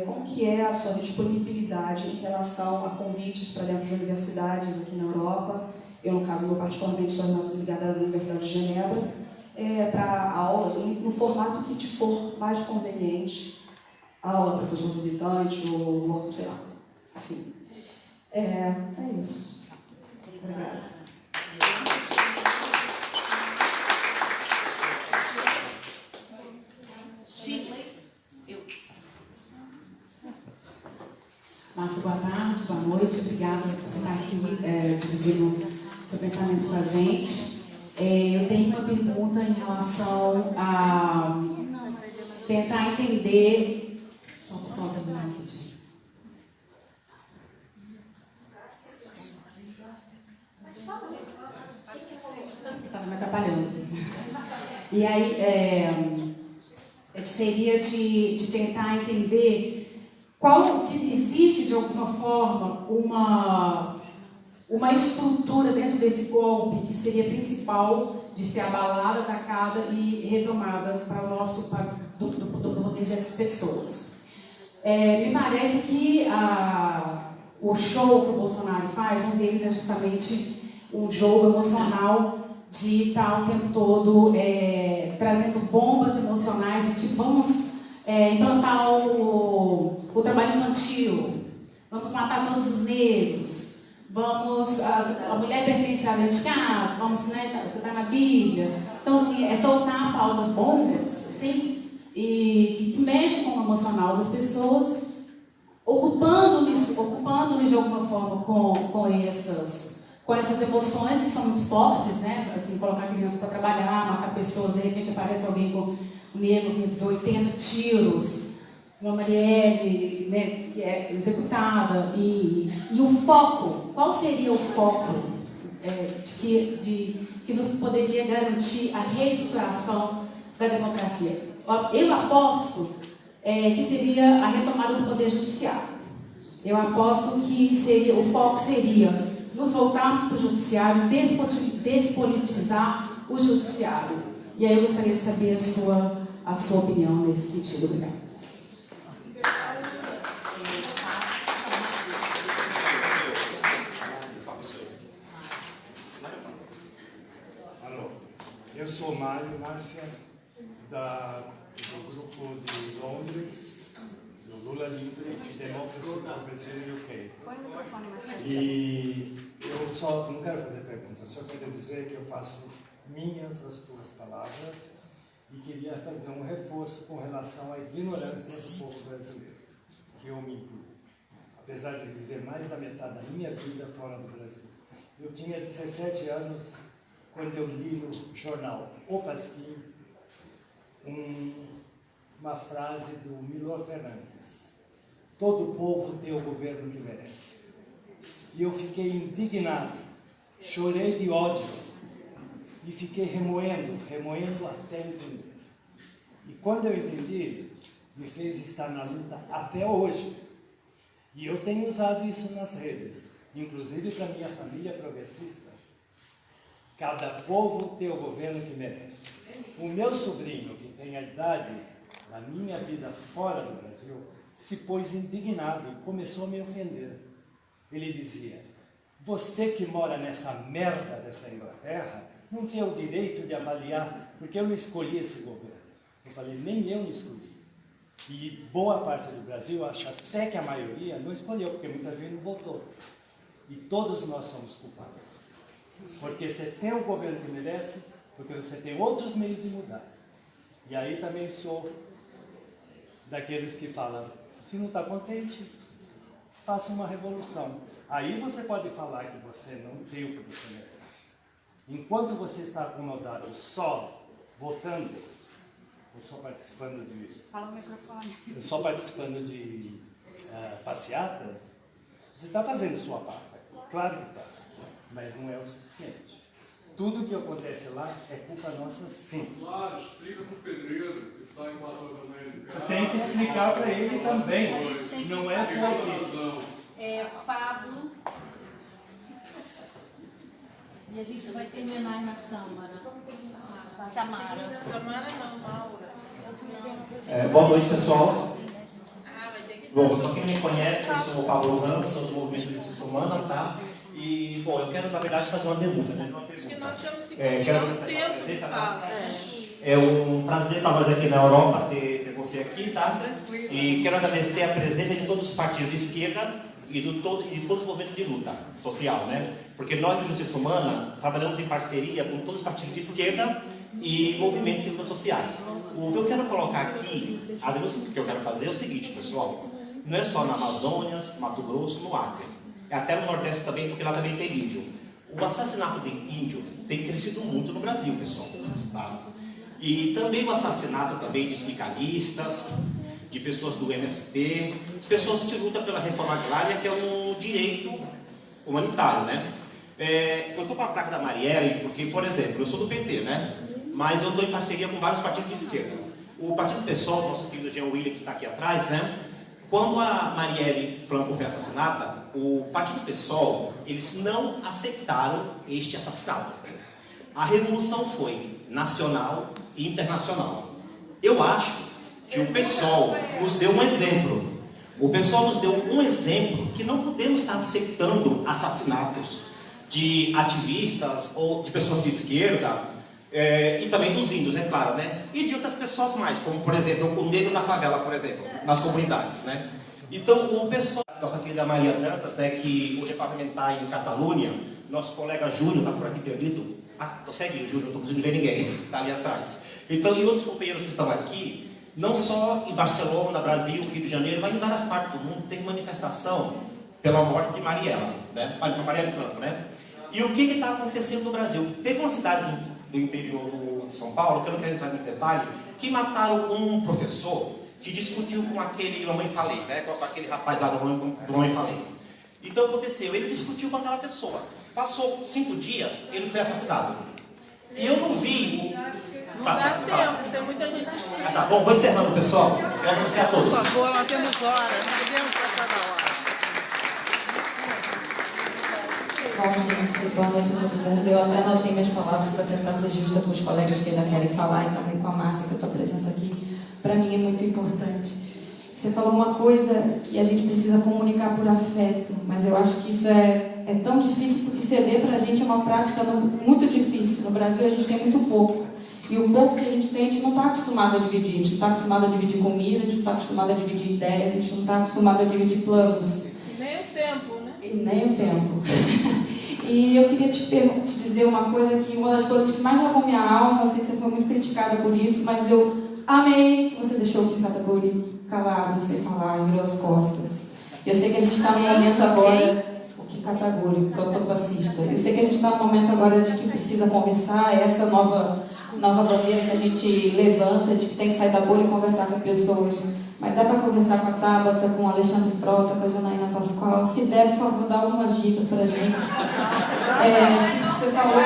como que é a sua disponibilidade em relação a convites para dentro de universidades aqui na Europa? Eu, no caso, particularmente sou ligada à Universidade de Genebra, para aulas, no formato que te for mais conveniente, aula, professor visitante, ou sei lá, enfim. É isso. Obrigada. Márcia, boa tarde, boa noite. Obrigada por você estar aqui dividindo seu pensamento com a gente. Eu tenho uma pergunta em relação a tentar entender... Só terminar aqui. Estava me atrapalhando. E aí, seria de tentar entender se existe, de alguma forma, uma estrutura dentro desse golpe que seria principal de ser abalada, atacada e retomada para do poder dessas pessoas. Me parece que o show que o Bolsonaro faz, um deles é justamente um jogo emocional de estar o tempo todo trazendo bombas emocionais de tipo, vamos implantar o trabalho infantil, vamos matar todos os negros, a mulher pertence a dentro de casa, vamos estar na Bíblia. Então, assim, soltar pautas bombas, assim, e que mexe com o emocional das pessoas, ocupando-lhes de alguma forma com essas emoções que são muito fortes, né? Assim, colocar criança para trabalhar, matar pessoas, de repente aparece alguém com um negro que recebeu 80 tiros, uma Marielle, né, que é executada, e o foco, qual seria o foco que nos poderia garantir a reestruturação da democracia? Eu aposto que seria a retomada do poder judiciário. Eu aposto que o foco seria nos voltarmos para o judiciário, despolitizar o judiciário. E aí eu gostaria de saber a sua a sua opinião nesse sentido. Obrigada. Eu sou Mário Márcia, do grupo de Londres, do Lula Livre e Democracy Progressive UK. E eu só não quero fazer perguntas, só quero dizer que eu faço minhas as tuas palavras e queria fazer um reforço com relação à ignorância do povo brasileiro, que eu me incluo. Apesar de viver mais da metade da minha vida fora do Brasil. Eu tinha 17 anos quando eu li no jornal O Pasquim uma frase do Milor Fernandes: todo povo tem o governo que merece. E eu fiquei indignado, chorei de ódio e fiquei remoendo até entender. E quando eu entendi, me fez estar na luta até hoje. E eu tenho usado isso nas redes, inclusive para minha família progressista. Cada povo tem o governo que merece. O meu sobrinho, que tem a idade da minha vida fora do Brasil, se pôs indignado e começou a me ofender. Ele dizia: você que mora nessa merda dessa Inglaterra não tem o direito de avaliar, porque eu não escolhi esse governo. Eu falei: nem eu não escolhi. E boa parte do Brasil, acho até que a maioria, não escolheu, porque muita gente não votou. E todos nós somos culpados. Porque você tem o governo que merece, porque você tem outros meios de mudar. E aí também sou daqueles que falam: se não está contente, faça uma revolução. Aí você pode falar que você não tem o que você merece. Enquanto você está acomodado só votando, ou só participando de... Fala no microfone. Só participando de passeatas, você está fazendo sua parte. Claro que está, mas não é o suficiente. Tudo que acontece lá é culpa nossa, sim. Claro, explica para o pedreiro que está em 4 horas da manhã de casa. Tem que explicar para ele também. Não é só aqui. Pablo. E a gente vai terminar na Samara. Samara não, Maura. Boa noite, pessoal. Bom, para quem me conhece, eu sou o Pablo Zanz, sou do Movimento de Justiça Humana, tá? E, bom, eu quero, na verdade, fazer uma denúncia, né? Acho que nós temos que combinar um tempo de fala. É um prazer para nós aqui na Europa ter você aqui, tá? E quero agradecer a presença de todos os partidos de esquerda e de todos os movimentos de luta social, né? Porque nós, de Justiça Humana, trabalhamos em parceria com todos os partidos de esquerda e movimentos de lutas sociais. O que eu quero colocar aqui, a denúncia que eu quero fazer é o seguinte, pessoal: não é só na Amazônia, Mato Grosso, no Acre, é até no Nordeste também, porque lá também tem índio. O assassinato de índio tem crescido muito no Brasil, pessoal, tá? E também o assassinato também de sindicalistas, de pessoas do MST, pessoas que lutam pela reforma agrária, que é um direito humanitário, né? Eu estou com a placa da Marielle, porque, por exemplo, eu sou do PT, né? Mas eu estou em parceria com vários partidos de esquerda. O Partido PSOL, nosso querido Jean William, que está aqui atrás, né? Quando a Marielle Franco foi assassinada, o Partido PSOL, eles não aceitaram este assassinato. A revolução foi nacional e internacional. Eu acho que o PSOL nos deu um exemplo. O PSOL nos deu um exemplo que não podemos estar aceitando assassinatos de ativistas ou de pessoas de esquerda, e também dos índios, é claro, né? E de outras pessoas mais, como, por exemplo, o negro na favela, por exemplo, nas comunidades, né? Então, o pessoal, nossa querida Maria Dantas, né, que hoje é parlamentar em Catalunha, nosso colega Júlio, está por aqui perdido. Segue o Júlio, não estou conseguindo ver ninguém, está ali atrás. Então, e outros companheiros que estão aqui, não só em Barcelona, Brasil, Rio de Janeiro, mas em várias partes do mundo, tem manifestação pela morte de Marielle, né? Marielle Franco, né? E o que está acontecendo no Brasil? Teve uma cidade do interior de São Paulo, que eu não quero entrar nesse detalhe, que mataram um professor que discutiu com aquele Mamãe Falei, né? Com aquele rapaz lá do Mamãe Falei. Então aconteceu, ele discutiu com aquela pessoa. Passou 5 dias, ele foi assassinado. E eu não vi... Não dá tempo, tem muita gente esperando. Tá bom, vou encerrando, pessoal. Quero agradecer a todos. Por favor, nós temos hora, não podemos passar da hora. Bom, gente, boa noite a todo mundo. Eu até anotei minhas palavras para tentar ser justa com os colegas que ainda querem falar e também com a Márcia, que a tua presença aqui, para mim, é muito importante. Você falou uma coisa que a gente precisa comunicar por afeto, mas eu acho que isso é tão difícil porque ceder para a gente é uma prática muito difícil. No Brasil, a gente tem muito pouco. E o pouco que a gente tem, a gente não está acostumado a dividir. A gente não está acostumado a dividir comida, a gente não está acostumado a dividir ideias, a gente não está acostumado a dividir planos. E nem o tempo, né? E nem o tempo. E eu queria te dizer uma coisa que uma das coisas que mais lavou minha alma, eu sei que você foi muito criticada por isso, mas eu amei que você deixou o Kim Kataguiri calado, sem falar, virou as costas. Eu sei que a gente está num momento agora, o Kim Kataguiri, protofascista, eu sei que a gente está num momento agora de que precisa conversar, essa nova bandeira que a gente levanta, de que tem que sair da bolha e conversar com pessoas. Mas dá para conversar com a Tabata, com o Alexandre Frota, com a Janaína Pascoal. Se der, por favor, dá algumas dicas para a gente. Você falou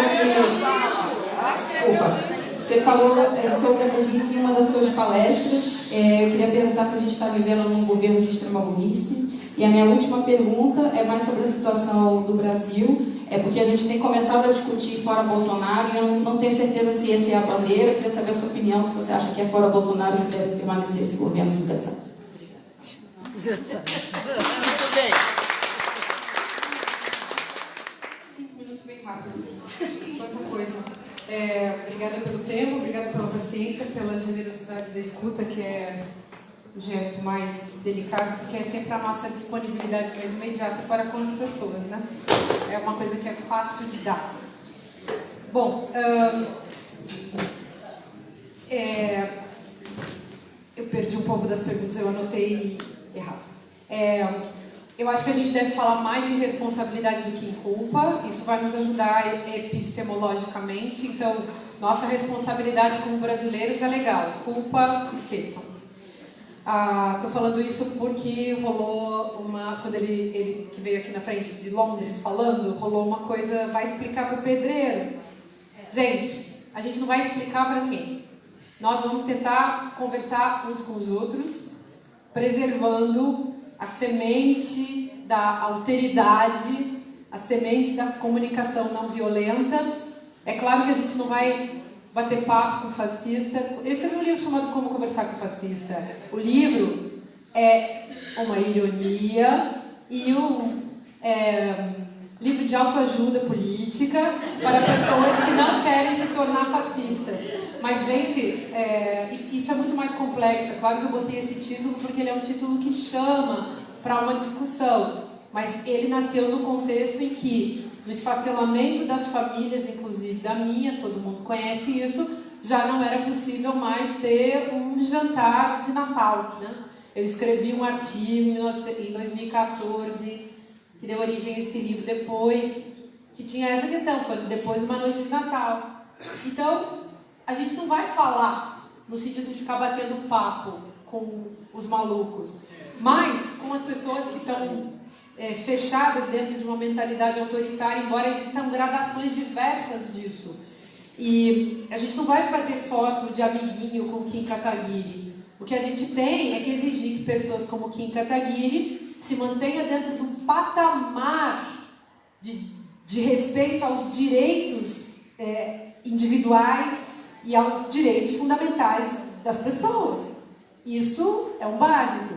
Você falou sobre a burrice em uma das suas palestras. Eu queria perguntar se a gente está vivendo num governo de extrema burrice. E a minha última pergunta é mais sobre a situação do Brasil. É porque a gente tem começado a discutir fora Bolsonaro e eu não tenho certeza se essa é a bandeira. Eu queria saber a sua opinião, se você acha que é fora Bolsonaro ou se deve permanecer esse governo desgraçado. Muito bem. 5 minutos bem rápido. Outra coisa. Obrigada pelo tempo, obrigada pela paciência, pela generosidade da escuta, que é o gesto mais delicado, porque é sempre a nossa disponibilidade mais imediata para com as pessoas, né? É uma coisa que é fácil de dar. Bom, eu perdi um pouco das perguntas, eu anotei errado. Eu acho que a gente deve falar mais em responsabilidade do que em culpa. Isso vai nos ajudar epistemologicamente. Então, nossa responsabilidade como brasileiros é legal. Culpa, esqueçam. Estou falando isso porque rolou quando ele que veio aqui na frente de Londres falando, rolou uma coisa, vai explicar para o pedreiro. Gente, a gente não vai explicar para ninguém. Nós vamos tentar conversar uns com os outros, preservando a semente da alteridade, a semente da comunicação não violenta. É claro que a gente não vai bater papo com fascista. Eu escrevi um livro chamado Como Conversar com Fascista. O livro é uma ironia e um livro de autoajuda política para pessoas que não querem se tornar fascistas. Mas, gente, isso é muito mais complexo. É claro que eu botei esse título porque ele é um título que chama para uma discussão. Mas ele nasceu no contexto em que, no esfacelamento das famílias, inclusive da minha, todo mundo conhece isso, já não era possível mais ter um jantar de Natal, né? Eu escrevi um artigo em 2014, que deu origem a esse livro depois, que tinha essa questão, foi depois de uma noite de Natal. Então, a gente não vai falar no sentido de ficar batendo papo com os malucos, mas com as pessoas que estão fechadas dentro de uma mentalidade autoritária, embora existam gradações diversas disso. E a gente não vai fazer foto de amiguinho com Kim Kataguiri. O que a gente tem é que exigir que pessoas como Kim Kataguiri se mantenha dentro de um patamar de respeito aos direitos individuais e aos direitos fundamentais das pessoas. Isso é um básico.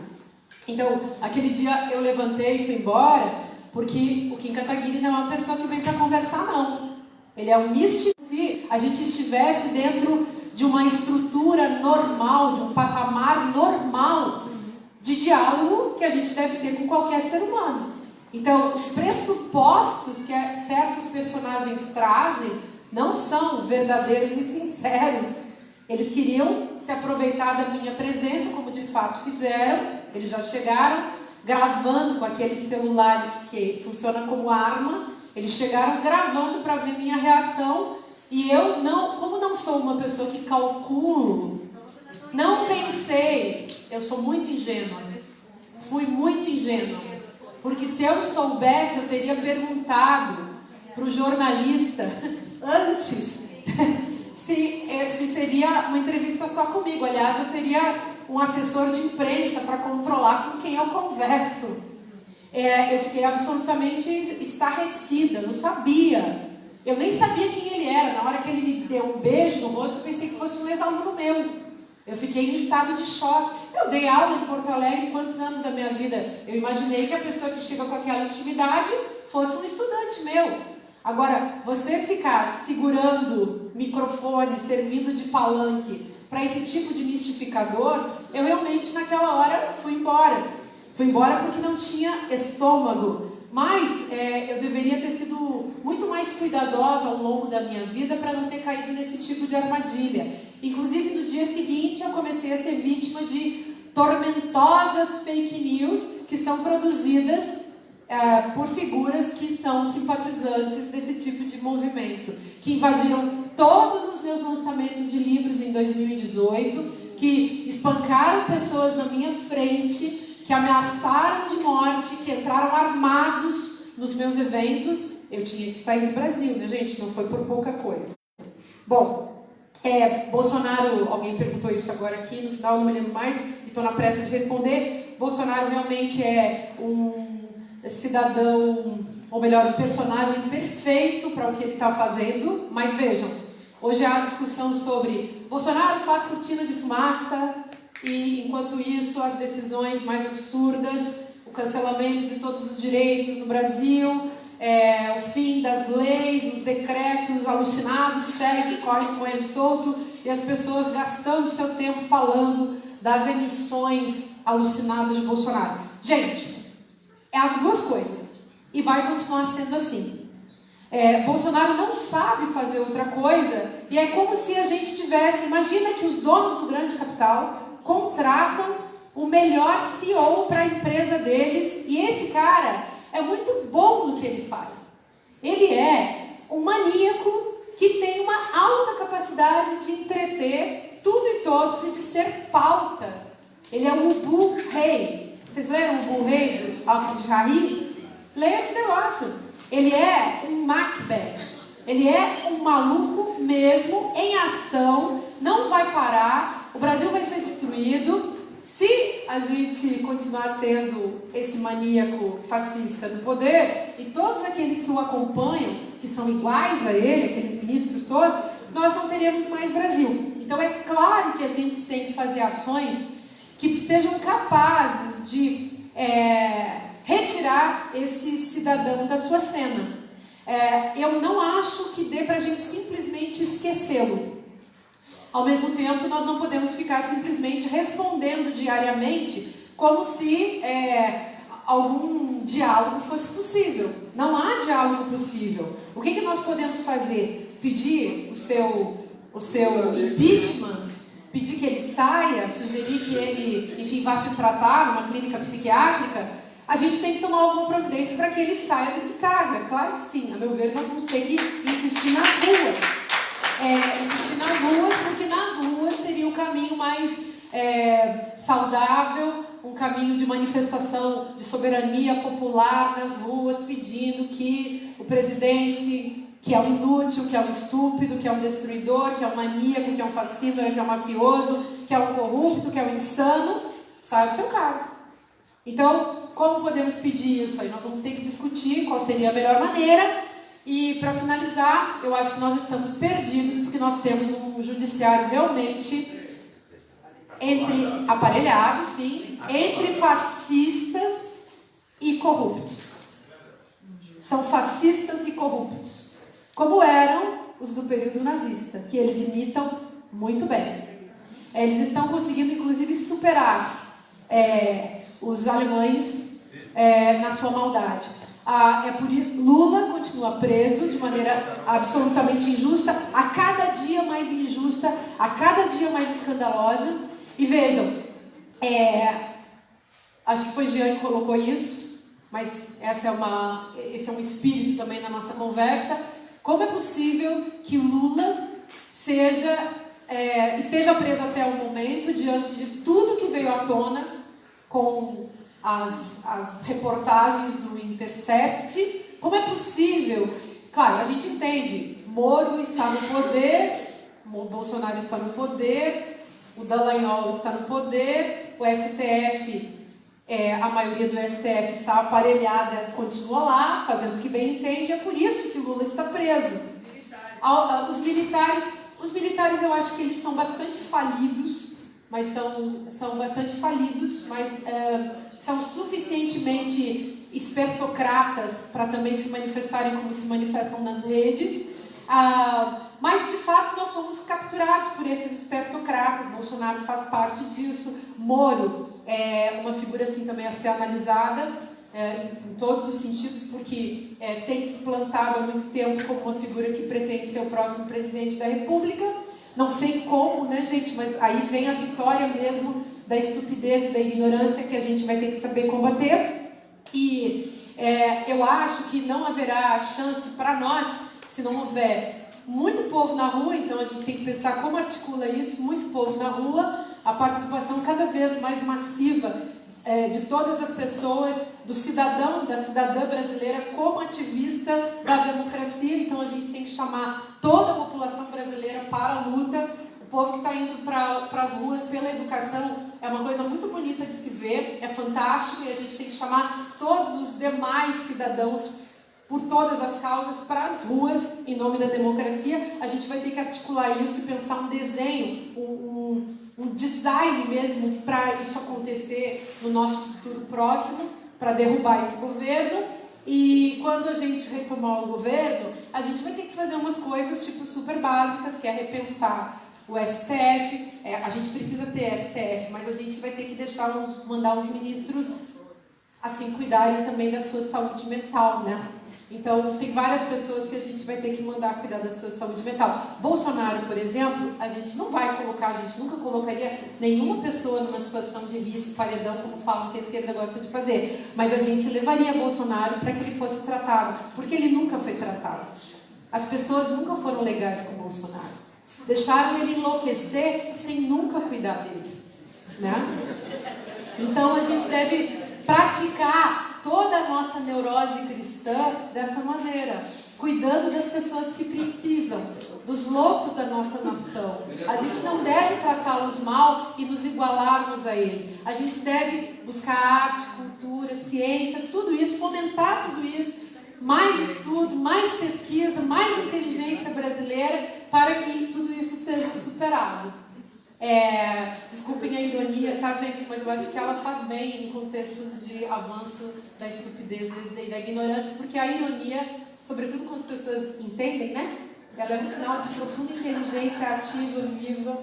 Então, aquele dia eu levantei e fui embora, porque o Kim Kataguiri não é uma pessoa que vem para conversar, não. Ele é um místico. Se a gente estivesse dentro de uma estrutura normal, de um patamar normal de diálogo que a gente deve ter com qualquer ser humano. Então, os pressupostos que certos personagens trazem não são verdadeiros e sinceros. Eles queriam se aproveitar da minha presença, como de fato fizeram. Eles já chegaram gravando com aquele celular que funciona como arma. Eles chegaram gravando para ver minha reação. E eu, como não sou uma pessoa que calculo, não pensei. Eu sou muito ingênua. Fui muito ingênua. Porque se eu soubesse, eu teria perguntado para o jornalista antes se seria uma entrevista só comigo. Aliás, eu teria um assessor de imprensa para controlar com quem eu converso. Eu fiquei absolutamente estarrecida, não sabia. Eu nem sabia quem ele era. Na hora que ele me deu um beijo no rosto, eu pensei que fosse um ex-aluno meu. Eu fiquei em estado de choque. Eu dei aula em Porto Alegre quantos anos da minha vida? Eu imaginei que a pessoa que chega com aquela intimidade fosse um estudante meu. Agora, você ficar segurando microfone, servindo de palanque para esse tipo de mistificador, eu realmente naquela hora fui embora. Fui embora porque não tinha estômago. Mas eu deveria ter sido muito mais cuidadosa ao longo da minha vida para não ter caído nesse tipo de armadilha. Inclusive, no dia seguinte, eu comecei a ser vítima de tormentosas fake news que são produzidas por figuras que são simpatizantes desse tipo de movimento, que invadiram todos os meus lançamentos de livros em 2018, que espancaram pessoas na minha frente, que ameaçaram de morte, que entraram armados nos meus eventos. Eu tinha que sair do Brasil, né, gente? Não foi por pouca coisa. Bom, Bolsonaro, alguém perguntou isso agora aqui, no final não me lembro mais, e estou na pressa de responder. Bolsonaro realmente é um cidadão, ou melhor, um personagem perfeito para o que ele está fazendo. Mas vejam, hoje há discussão sobre Bolsonaro faz cortina de fumaça, e enquanto isso as decisões mais absurdas, o cancelamento de todos os direitos no Brasil, o fim das leis, os decretos alucinados seguem, correm solto, e as pessoas gastando seu tempo falando das emissões alucinadas de Bolsonaro. Gente, é as duas coisas, e vai continuar sendo assim. Bolsonaro não sabe fazer outra coisa, e é como se a gente tivesse, imagina que os donos do grande capital contratam o melhor CEO para a empresa deles, e esse cara é muito bom no que ele faz. Ele é um maníaco que tem uma alta capacidade de entreter tudo e todos e de ser pauta. Ele é um Ubu Rei. Vocês leram o Ubu Rei do Alfred Jarry? Leia esse negócio. Ele é um Macbeth. Ele é um maluco mesmo, em ação, não vai parar, o Brasil vai ser destruído. Se a gente continuar tendo esse maníaco fascista no poder, e todos aqueles que o acompanham, que são iguais a ele, aqueles ministros todos, nós não teremos mais Brasil. Então é claro que a gente tem que fazer ações que sejam capazes de retirar esse cidadão da sua cena. Eu não acho que dê para a gente simplesmente esquecê-lo. Ao mesmo tempo, nós não podemos ficar simplesmente respondendo diariamente como se algum diálogo fosse possível. Não há diálogo possível. O que nós podemos fazer? Pedir o seu impeachment? Pedir que ele saia? Sugerir que ele, enfim, vá se tratar numa clínica psiquiátrica? A gente tem que tomar alguma providência para que ele saia desse cargo. É claro que sim. A meu ver, nós vamos ter que insistir nas ruas. Insistir nas ruas, porque nas ruas seria o caminho mais saudável, um caminho de manifestação de soberania popular nas ruas, pedindo que o presidente, que é um inútil, que é um estúpido, que é um destruidor, que é um maníaco, que é um fascínora, que é um mafioso, que é um corrupto, que é um insano, saia do seu cargo. Então, como podemos pedir isso aí? Nós vamos ter que discutir qual seria a melhor maneira. E, para finalizar, eu acho que nós estamos perdidos, porque nós temos um judiciário realmente aparelhado, sim, entre fascistas e corruptos. São fascistas e corruptos, como eram os do período nazista, que eles imitam muito bem. Eles estão conseguindo, inclusive, superar os alemães na sua maldade. Por isso Lula continua preso de maneira absolutamente injusta, a cada dia mais injusta, a cada dia mais escandalosa. E vejam, acho que foi Jean que colocou isso, mas esse é um espírito também na nossa conversa. Como é possível que Lula esteja preso até o momento, diante de tudo que veio à tona com as reportagens do Intercept? Como é possível? Claro, a gente entende, Moro está no poder, Bolsonaro está no poder, o Dallagnol está no poder, o STF A maioria do STF está aparelhada, continua lá, fazendo o que bem entende, é por isso que Lula está preso. Os militares eu acho que eles são bastante falidos, mas são bastante falidos, mas são suficientemente espertocratas para também se manifestarem como se manifestam nas redes. Mas, de fato, nós somos capturados por esses espertocratas. Bolsonaro faz parte disso. Moro é uma figura assim também a ser analisada em todos os sentidos, porque tem se plantado há muito tempo como uma figura que pretende ser o próximo presidente da República. Não sei como, né, gente? Mas aí vem a vitória mesmo da estupidez e da ignorância que a gente vai ter que saber combater. E eu acho que não haverá chance para nós se não houver muito povo na rua. Então a gente tem que pensar como articula isso, muito povo na rua, a participação cada vez mais massiva de todas as pessoas, do cidadão, da cidadã brasileira como ativista da democracia. Então a gente tem que chamar toda a população brasileira para a luta. O povo que está indo para as ruas pela educação é uma coisa muito bonita de se ver, é fantástico, e a gente tem que chamar todos os demais cidadãos por todas as causas para as ruas em nome da democracia. A gente vai ter que articular isso e pensar um desenho, um design mesmo para isso acontecer no nosso futuro próximo, para derrubar esse governo. E quando a gente retomar o governo, a gente vai ter que fazer umas coisas tipo super básicas, que é repensar o STF. A gente precisa ter STF, mas a gente vai ter que mandar os ministros assim cuidarem também da sua saúde mental, né? Então, tem várias pessoas que a gente vai ter que mandar cuidar da sua saúde mental. Bolsonaro, por exemplo, a gente não vai colocar, a gente nunca colocaria nenhuma pessoa numa situação de risco, paredão, como falam que a esquerda gosta de fazer. Mas a gente levaria Bolsonaro para que ele fosse tratado, porque ele nunca foi tratado. As pessoas nunca foram legais com Bolsonaro. Deixaram ele enlouquecer sem nunca cuidar dele, né? Então, a gente deve praticar toda a nossa neurose cristã dessa maneira, cuidando das pessoas que precisam, dos loucos da nossa nação. A gente não deve tratá-los mal e nos igualarmos a ele. A gente deve buscar arte, cultura, ciência, tudo isso, fomentar tudo isso, mais estudo, mais pesquisa, mais inteligência brasileira, para que tudo isso seja superado. Desculpem a ironia, tá, gente? Mas eu acho que ela faz bem em contextos de avanço da estupidez e da ignorância, porque a ironia, sobretudo quando as pessoas entendem, né? Ela é um sinal de profunda inteligência ativa, viva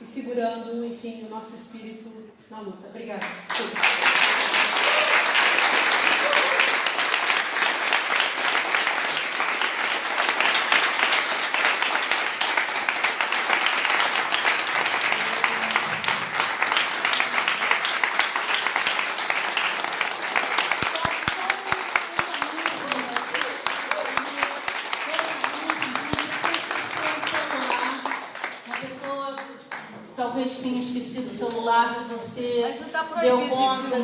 e segurando, enfim, o nosso espírito na luta. Obrigada. Desculpa. Talvez tenha esquecido o celular, se você deu conta que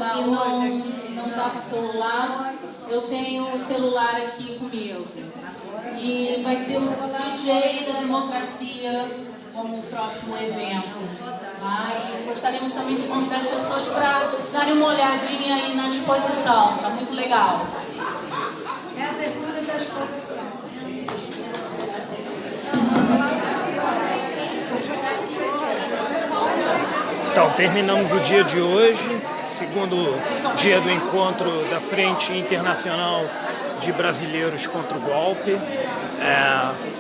não está com o celular. Eu tenho o celular aqui comigo. E vai ter o DJ da Democracia como próximo evento. E gostaríamos também de convidar as pessoas para darem uma olhadinha aí na exposição. Está muito legal. É a abertura da exposição. Então, terminamos o dia de hoje, segundo dia do encontro da Frente Internacional de Brasileiros contra o Golpe.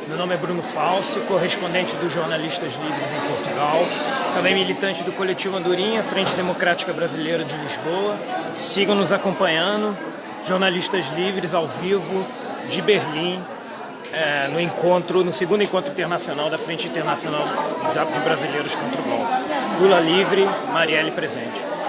Meu nome é Bruno Falsi, correspondente dos Jornalistas Livres em Portugal, também militante do Coletivo Andorinha, Frente Democrática Brasileira de Lisboa. Sigam nos acompanhando, Jornalistas Livres ao vivo de Berlim, no segundo encontro internacional da Frente Internacional de Brasileiros contra o Golpe. Lula livre, Marielle presente.